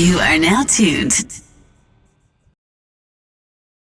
You are now tuned.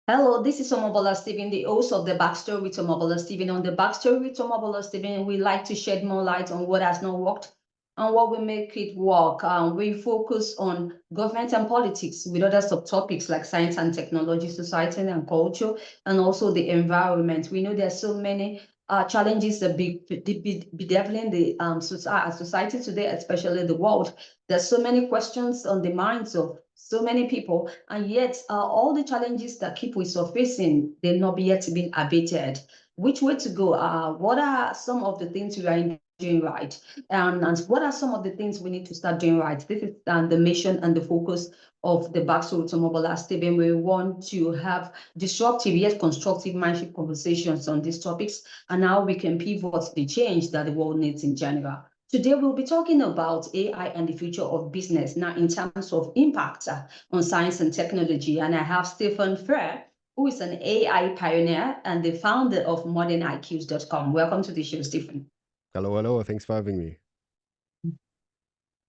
Hello, this is Omobola Stephen, the host of the Backstory with Omobola Stephen. On the Backstory with Omobola Stephen, we like to shed more light on what has not worked and what will make it work. We focus on government and politics with other subtopics like science and technology, society and culture, and also the environment. We know there are so many challenges that bedeviling the society today, especially the world. There's so many questions on the minds of so many people, and yet all the challenges that people is facing, they've not yet been abated. Which way to go? What are some of the things we are doing right? And what are some of the things we need to start doing right? This is the mission and the focus of the Backstory to Omobola Stephen. We want to have disruptive yet constructive mindship conversations on these topics and how we can pivot the change that the world needs in general. Today, we'll be talking about AI and the future of business, now in terms of impact on science and technology. And I have Stefan Fehr, who is an AI pioneer and the founder of moderniqs.com. Welcome to the show, Stefan. Hello, hello. Thanks for having me.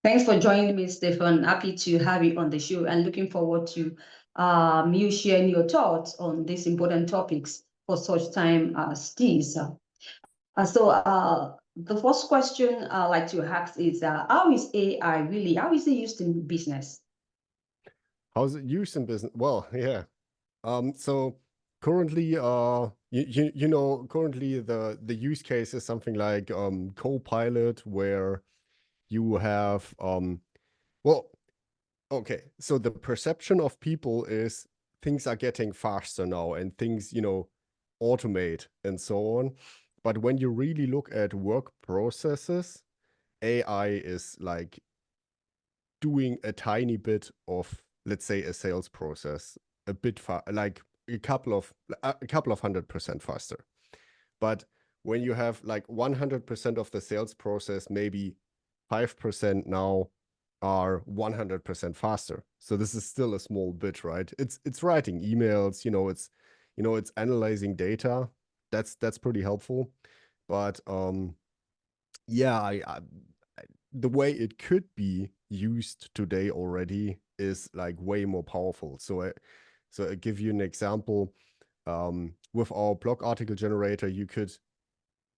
Thanks for joining me, Stefan. Happy to have you on the show and looking forward to you sharing your thoughts on these important topics for such time as this. The first question I'd like to ask is, how is AI really, how is it used in business? How's it used in business? Well, yeah. So currently, currently the use case is something like Copilot, where you have well, okay. So the perception of people is things are getting faster now and things, automate and so on. But when you really look at work processes, AI is like doing a tiny bit of, let's say, a sales process a bit like a couple of 100% faster. But when you have like 100% of the sales process, maybe 5% now are 100% faster. So this is still a small bit, right? It's writing emails, it's analyzing data. That's pretty helpful. But yeah, the way it could be used today already is like way more powerful. So I give you an example. With our blog article generator, you could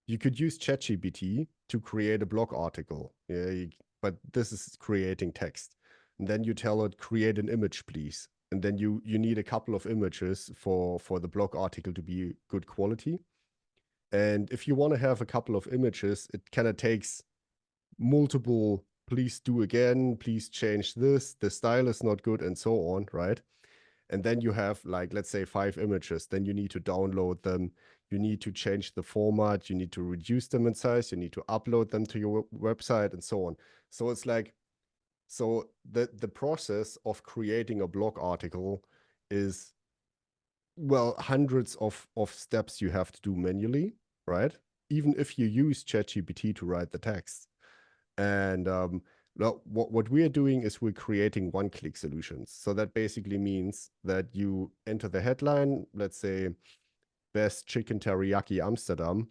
use ChatGPT to create a blog article. Yeah, but this is creating text. And then you tell it, create an image, please. And then you need a couple of images for the blog article to be good quality. And if you want to have a couple of images, it kind of takes multiple, please do again, please change this, the style is not good, and so on, right? And then you have like, let's say 5 images, then you need to download them, you need to change the format, you need to reduce them in size, you need to upload them to your website and so on. So it's like, so the process of creating a blog article is, well, hundreds of steps you have to do manually, right? Even if you use ChatGPT to write the text. And what we are doing is we're creating one-click solutions. So that basically means that you enter the headline, let's say, best chicken teriyaki Amsterdam,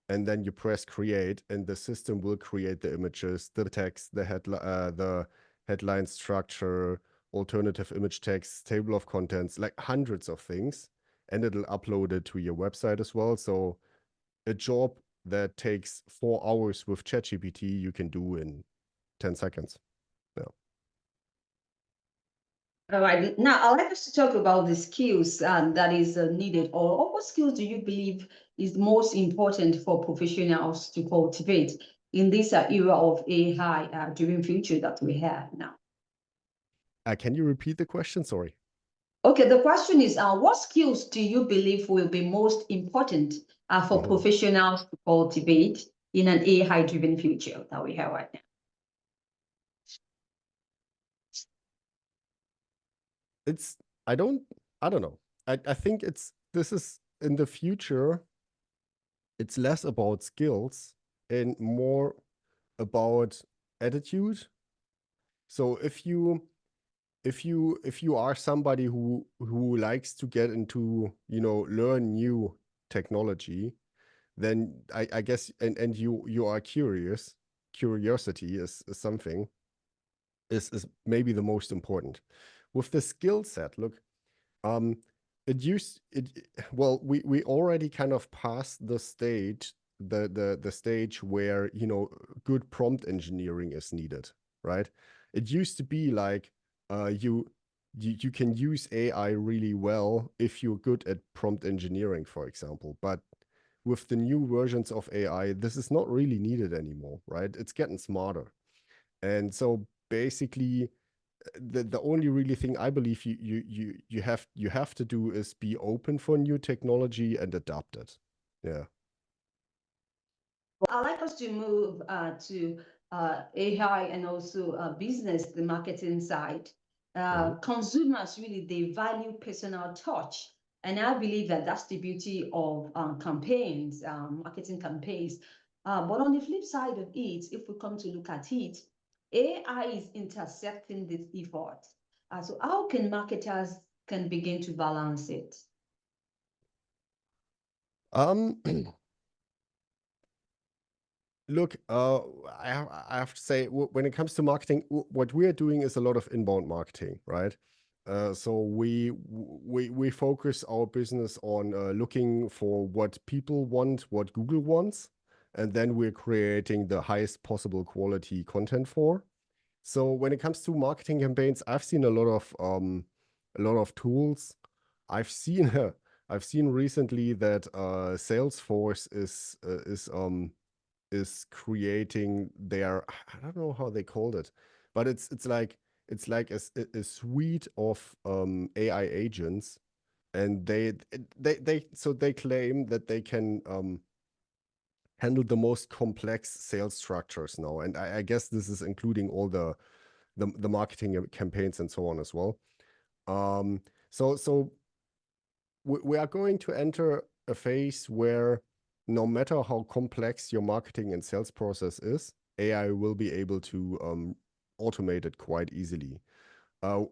and then you press create, and the system will create the images, the text, the headline structure, alternative image text, table of contents, like hundreds of things, and it'll upload it to your website as well. So a job that takes 4 hours with ChatGPT, you can do in 10 seconds. Yeah. All right. Now, I'd like us to talk about the skills that is needed, or what skills do you believe is most important for professionals to cultivate in this era of AI driven future that we have now? Can you repeat the question? Sorry. Okay, the question is, what skills do you believe will be most important for professionals to cultivate in an AI driven future that we have right now? I don't know. I think this is in the future, it's less about skills and more about attitude. So if you are somebody who likes to get into, learn new technology, then I guess, and you are curious, curiosity is something. is maybe the most important. With the skill set, look, we already kind of passed the stage, the stage where, you know, good prompt engineering is needed, right? It used to be like you can use AI really well if you're good at prompt engineering, for example. But with the new versions of AI, this is not really needed anymore, right? It's getting smarter. And so basically, the only really thing I believe you have to do is be open for new technology and adapt it. Yeah. I'd like us to move to AI and also business, the marketing side. Consumers really, they value personal touch. And I believe that that's the beauty of campaigns, marketing campaigns. But on the flip side of it, if we come to look at it, AI is intercepting this effort. So how can marketers can begin to balance it? Um, Look, I have to say, when it comes to marketing, what we are doing is a lot of inbound marketing, right? So we focus our business on looking for what people want, what Google wants, and then we're creating the highest possible quality content for. So when it comes to marketing campaigns, I've seen a lot of tools. I've seen I've seen recently that Salesforce is creating their, I don't know how they called it, but it's like a suite of AI agents, and they claim that they can handle the most complex sales structures now, and I guess this is including all the marketing campaigns and so on as well. So we are going to enter a phase where no matter how complex your marketing and sales process is, AI will be able to automate it quite easily. Uh,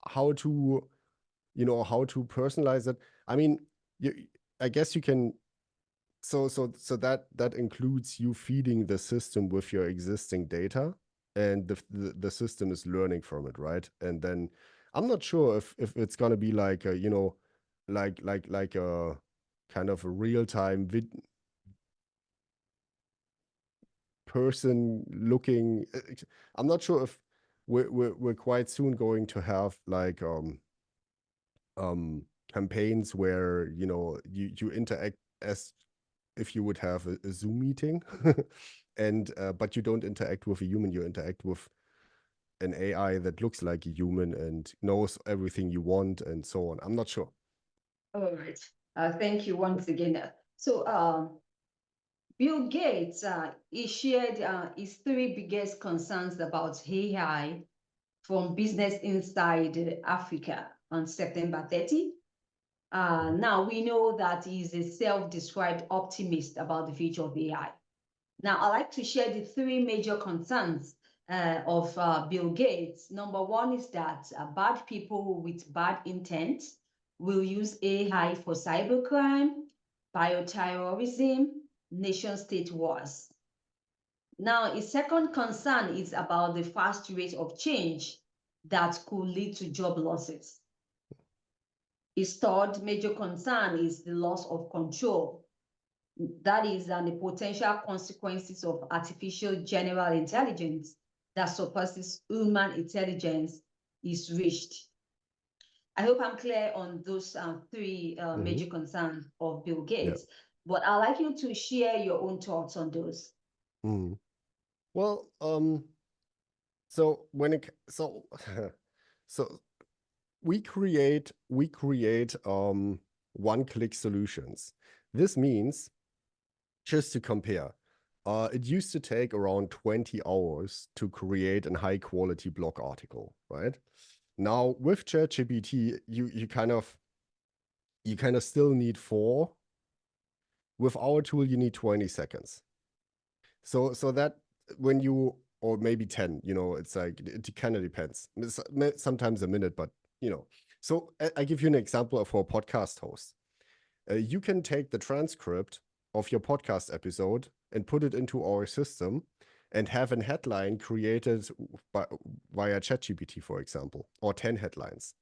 how to, how to personalize it? I mean, I guess you can. So that includes you feeding the system with your existing data, and the system is learning from it, right? And then I'm not sure if it's gonna be like a, like a kind of a real-time person looking. I'm not sure if we're quite soon going to have like campaigns where, you interact as if you would have a Zoom meeting, and but you don't interact with a human. You interact with an AI that looks like a human and knows everything you want and so on. I'm not sure. All right. Thank you once again. So, Bill Gates, he shared his three biggest concerns about AI from Business Inside Africa on September 30. Now, we know that he's a self-described optimist about the future of AI. Now, I'd like to share the three major concerns of Bill Gates. Number one is that bad people with bad intent will use AI for cybercrime, bioterrorism, nation-state wars. Now, his second concern is about the fast rate of change that could lead to job losses. His third major concern is the loss of control. That is, the potential consequences of artificial general intelligence that surpasses human intelligence is reached. I hope I'm clear on those three major concerns of Bill Gates, but I'd like you to share your own thoughts on those. Well, so so we create one-click solutions. This means, just to compare, it used to take around 20 hours to create a high-quality blog article, right? Now with ChatGPT, you kind of still need 4. With our tool, you need 20 seconds. So that when you, or maybe 10, it's like, it kind of depends. Sometimes a minute, but So I give you an example for a podcast host. You can take the transcript of your podcast episode and put it into our system, and have a headline created via ChatGPT, for example, or 10 headlines.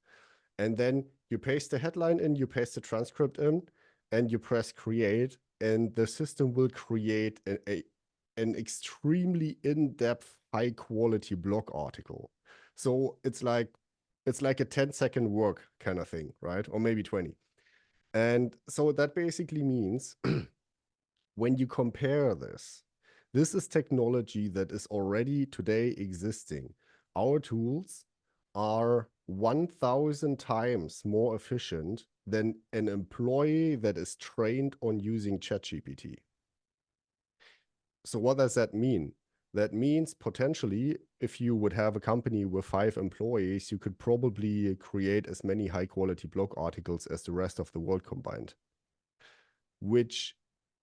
And then you paste the headline in, you paste the transcript in, and you press create, and the system will create an extremely in-depth, high-quality blog article. So it's like a 10-second work kind of thing, right? Or maybe 20. And so that basically means when you compare this is technology that is already today existing. Our tools are 1,000 times more efficient than an employee that is trained on using ChatGPT. So what does that mean? That means potentially, if you would have a company with 5 employees, you could probably create as many high-quality blog articles as the rest of the world combined. Which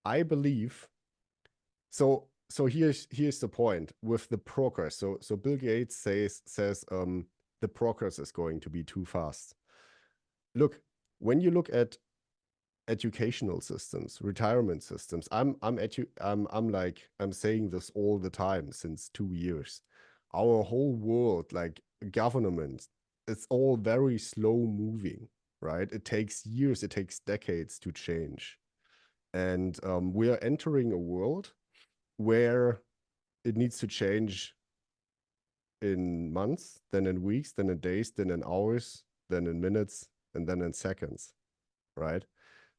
I believe, so here's the point with the progress. So Bill Gates says the progress is going to be too fast. Look, when you look at educational systems, retirement systems, I'm saying this all the time since 2 years. Our whole world, like government, it's all very slow moving, right? It takes years, it takes decades to change. And we are entering a world where it needs to change in months, then in weeks, then in days, then in hours, then in minutes, and then in seconds, right?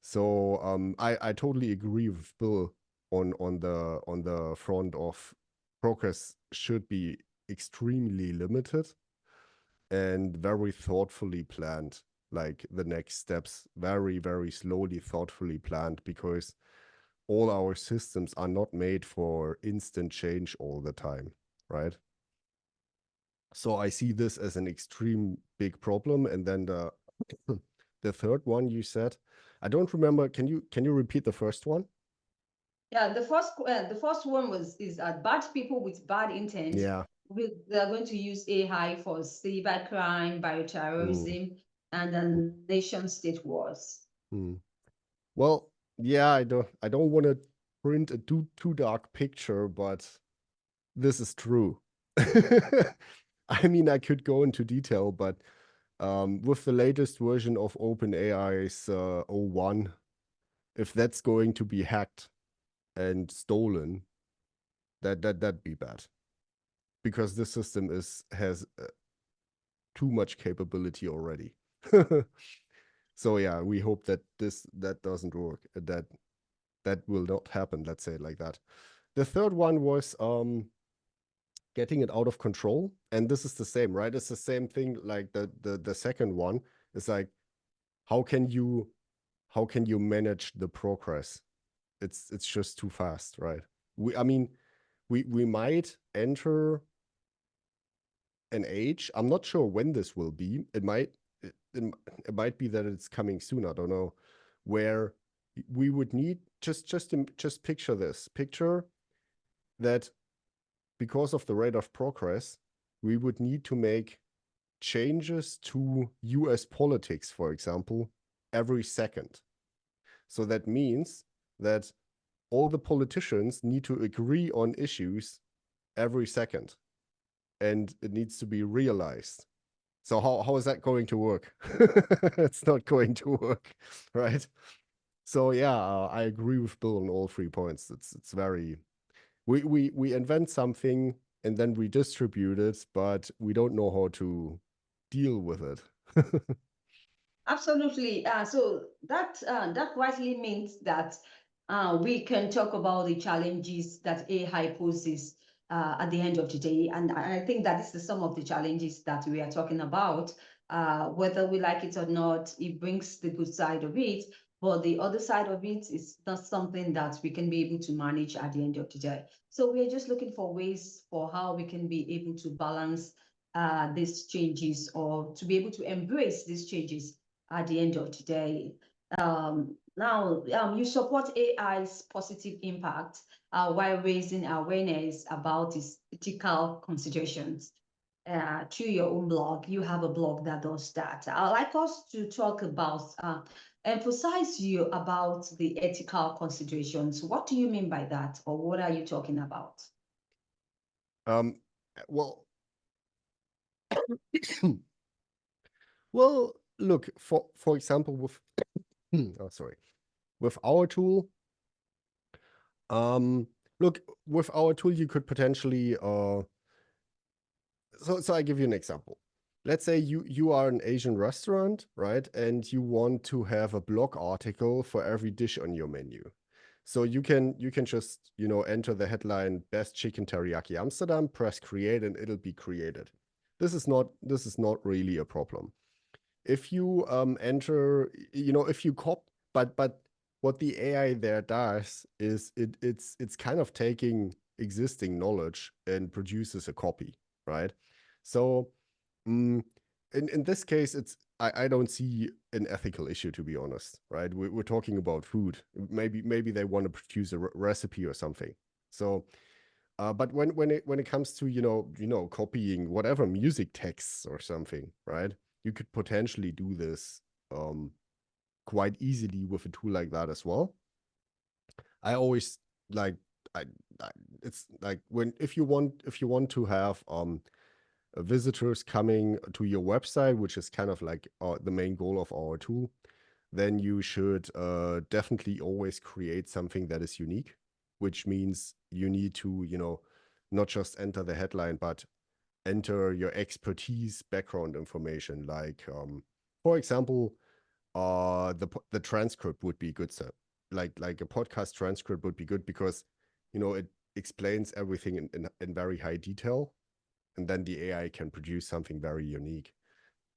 So I totally agree with Bill on the front of progress should be extremely limited and very thoughtfully planned, like the next steps, very, very slowly, thoughtfully planned, because all our systems are not made for instant change all the time, right? So I see this as an extreme big problem. And then the the third one you said, I don't remember. Can you repeat the first one? Yeah, the first one is bad people with bad intent. Yeah. They're going to use AI for cybercrime, bioterrorism, and then nation state wars. Well, yeah, I don't want to print a too dark picture, but this is true. I mean, I could go into detail, but with the latest version of OpenAI's 01, if that's going to be hacked and stolen, that'd be bad, because this system has too much capability already. So yeah, we hope that that doesn't work. That will not happen. Let's say it like that. The third one was getting it out of control, and this is the same, right? It's the same thing like the second one. It's like how can you manage the progress? It's just too fast, right? I mean, we might enter an age. I'm not sure when this will be. It might be that it's coming soon. I don't know, where we would need just picture this. Picture that because of the rate of progress, we would need to make changes to US politics, for example, every second. So that means that all the politicians need to agree on issues every second, and it needs to be realized. So how is that going to work? It's not going to work, right? So yeah, I agree with Bill on all 3 points. It's very we invent something and then we distribute it, but we don't know how to deal with it. Absolutely. So that rightly means that we can talk about the challenges that AI poses at the end of the day. And I think that this is some of the challenges that we are talking about. Whether we like it or not, it brings the good side of it. But the other side of it is not something that we can be able to manage at the end of the day. So we're just looking for ways for how we can be able to balance these changes, or to be able to embrace these changes at the end of the day. Now, you support AI's positive impact while raising awareness about its ethical considerations. Through your own blog, you have a blog that does that. I'd like us to talk about, emphasize you about the ethical considerations. What do you mean by that, or what are you talking about? Well, well, look, for example, with oh, sorry, with our tool, look, with our tool, you could potentially so I give you an example. Let's say you are an Asian restaurant, right? And you want to have a blog article for every dish on your menu. So you can just, enter the headline best chicken teriyaki Amsterdam, press create, and it'll be created. This is not really a problem. If you enter, if you but what the AI there does is it's kind of taking existing knowledge and produces a copy, right? So in this case, I don't see an ethical issue, to be honest, right? We're talking about food. Maybe they want to produce a recipe or something. So, but when it comes to copying whatever music texts or something, right? You could potentially do this quite easily with a tool like that as well. I always like I, I it's like if you want to have visitors coming to your website, which is kind of like the main goal of our tool, then you should definitely always create something that is unique, which means you need to not just enter the headline, but enter your expertise background information. Like, for example, the transcript would be good, sir. Like a podcast transcript would be good because it explains everything in very high detail, and then the AI can produce something very unique,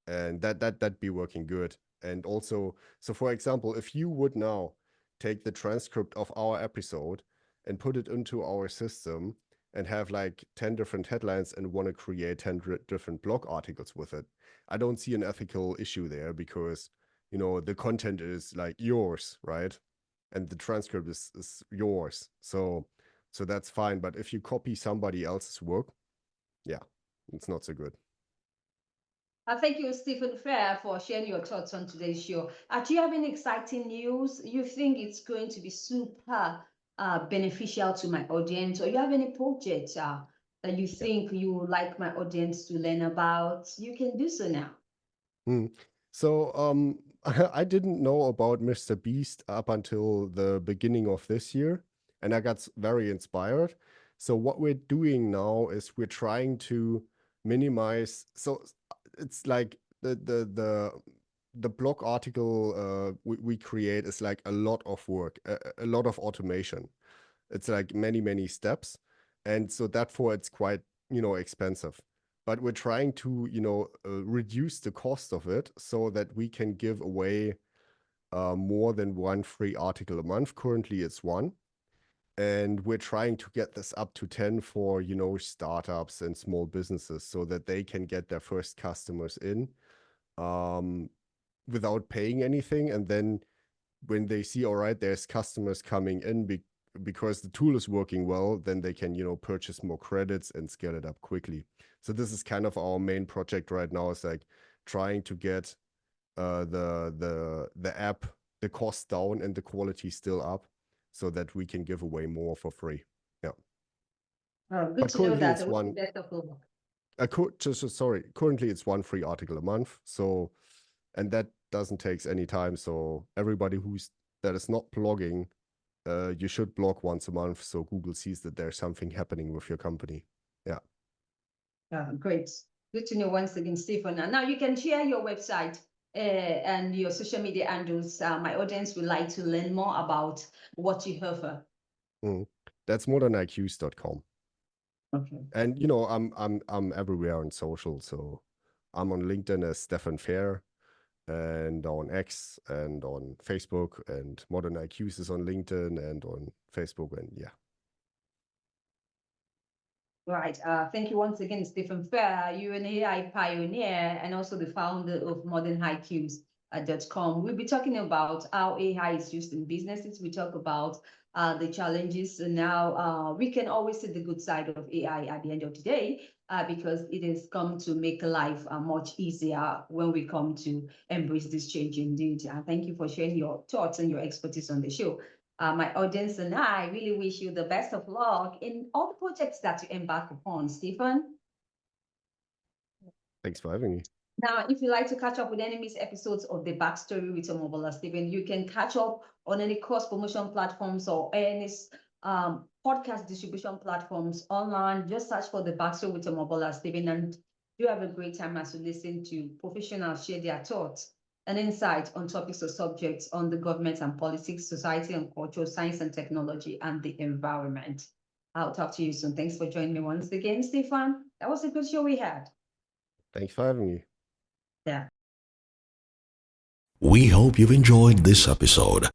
and that'd be working good. And also, so for example, if you would now take the transcript of our episode and put it into our system and have like 10 different headlines and want to create 10 different blog articles with it, I don't see an ethical issue there because the content is like yours, right? And the transcript is yours, so that's fine. But if you copy somebody else's work, yeah, it's not so good. Thank you, Stefan Fehr, for sharing your thoughts on today's show. Do you have any exciting news? You think it's going to be super beneficial to my audience, or you have any projects that you think you would like my audience to learn about? You can do so now. So I didn't know about Mr. Beast up until the beginning of this year, and I got very inspired. So what we're doing now is we're trying to minimize. So it's like the blog article we create is like a lot of work, a lot of automation. It's like many steps, and so therefore it's quite expensive. But we're trying to reduce the cost of it so that we can give away more than one free article a month. Currently, it's one, and we're trying to get this up to 10 for startups and small businesses so that they can get their first customers in without paying anything, and then when they see, all right, there's customers coming in because the tool is working well, then they can purchase more credits and scale it up quickly. So this is kind of our main project right now, is like trying to get the app, the cost down and the quality still up, so that we can give away more for free. Yeah. Good But to know currently that. it's one. Best of luck. Currently it's one free article a month. So, and that doesn't take any time. So everybody that is not blogging, you should blog once a month so Google sees that there's something happening with your company. Yeah. Great. Good to know once again, Stefan. And now you can share your website and your social media handles. My audience would like to learn more about what you offer. That's moderniqs.com. Okay. And I'm everywhere on social. So I'm on LinkedIn as Stefan Fehr, and on X and on Facebook, and Modern IQs is on LinkedIn and on Facebook, and yeah. Right. Thank you once again, Stefan Fehr. You're an AI pioneer and also the founder of moderniqs.com. We'll be talking about how AI is used in businesses. We talk about the challenges. And now we can always see the good side of AI at the end of the day because it has come to make life much easier when we come to embrace this change indeed. Thank you for sharing your thoughts and your expertise on the show. My audience and I really wish you the best of luck in all the projects that you embark upon, Stefan. Thanks for having me. Now, if you'd like to catch up with any missed episodes of the Backstory with Omobola Stephen, you can catch up on any cross promotion platforms or any podcast distribution platforms online. Just search for the Backstory with Omobola Stephen, and you have a great time as you listen to professionals share their thoughts and insights on topics or subjects on the government and politics, society and culture, science and technology, and the environment. I'll talk to you soon. Thanks for joining me once again, Stefan. That was a good show we had. Thanks for having me. Yeah. We hope you've enjoyed this episode.